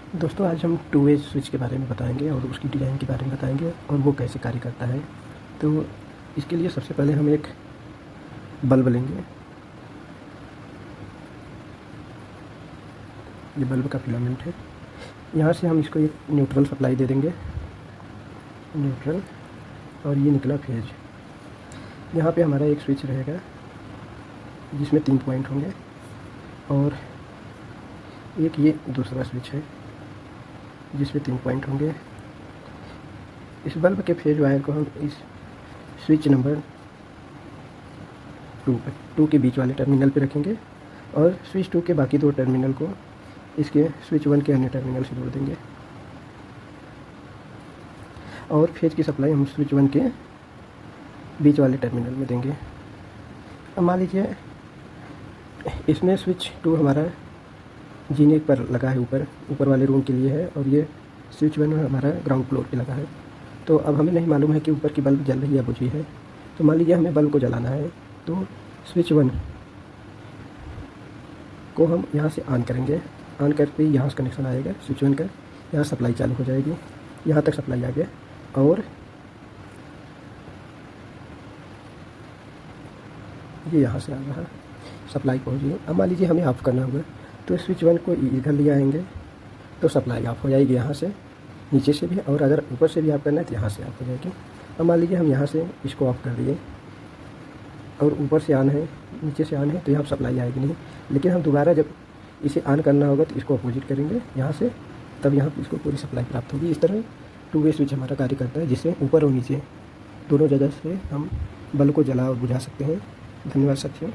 दोस्तों आज हम टू वे स्विच के बारे में बताएंगे और उसकी डिज़ाइन के बारे में बताएंगे और वो कैसे कार्य करता है। तो इसके लिए सबसे पहले हम एक बल्ब लेंगे। ये बल्ब का फिलामेंट है। यहाँ से हम इसको एक न्यूट्रल सप्लाई दे देंगे, न्यूट्रल, और ये निकला फेज। यहाँ पे हमारा एक स्विच रहेगा जिसमें 3 पॉइंट होंगे और एक ये दूसरा स्विच है जिसमें 3 पॉइंट होंगे। इस बल्ब के फेज वायर को हम इस स्विच नंबर 2 के बीच वाले टर्मिनल पे रखेंगे और स्विच 2 के बाकी 2 टर्मिनल को इसके स्विच 1 के अन्य टर्मिनल से जोड़ देंगे और फेज की सप्लाई हम स्विच 1 के बीच वाले टर्मिनल में देंगे। अब मान लीजिए इसमें स्विच 2 हमारा जीने पर लगा है, ऊपर वाले रूम के लिए है, और ये स्विच 1 हमारा ग्राउंड फ्लोर पे लगा है। तो अब हमें नहीं मालूम है कि ऊपर की बल्ब जल रही है या बुझी है। तो मान लीजिए हमें बल्ब को जलाना है, तो स्विच 1 को हम यहाँ से ऑन करेंगे। ऑन करके यहाँ से कनेक्शन आएगा स्विच 1 का, यहाँ सप्लाई चालू हो जाएगी, यहाँ तक सप्लाई आ गया और ये यहाँ से आ रहा सप्लाई पहुँच गई। अब मान लीजिए हमें ऑफ़ करना होगा, तो स्विच 1 को इधर ले आएंगे तो सप्लाई ऑफ हो जाएगी यहाँ से, नीचे से भी, और अगर ऊपर से भी ऑफ करना है तो यहाँ से ऑफ हो जाएगी। अब मान लीजिए हम यहाँ से इसको ऑफ़ कर दिए और ऊपर से ऑन है, नीचे से ऑन है, तो यहाँ सप्लाई आएगी नहीं। लेकिन हम दोबारा जब इसे ऑन करना होगा तो इसको अपोजिट करेंगे यहाँ से, तब यहाँ पर इसको पूरी सप्लाई प्राप्त होगी। इस तरह टू वे स्विच हमारा कार्य करता है, जिससे ऊपर और नीचे दोनों जगह से हम बल्ब को जला और बुझा सकते हैं। धन्यवाद साथियों।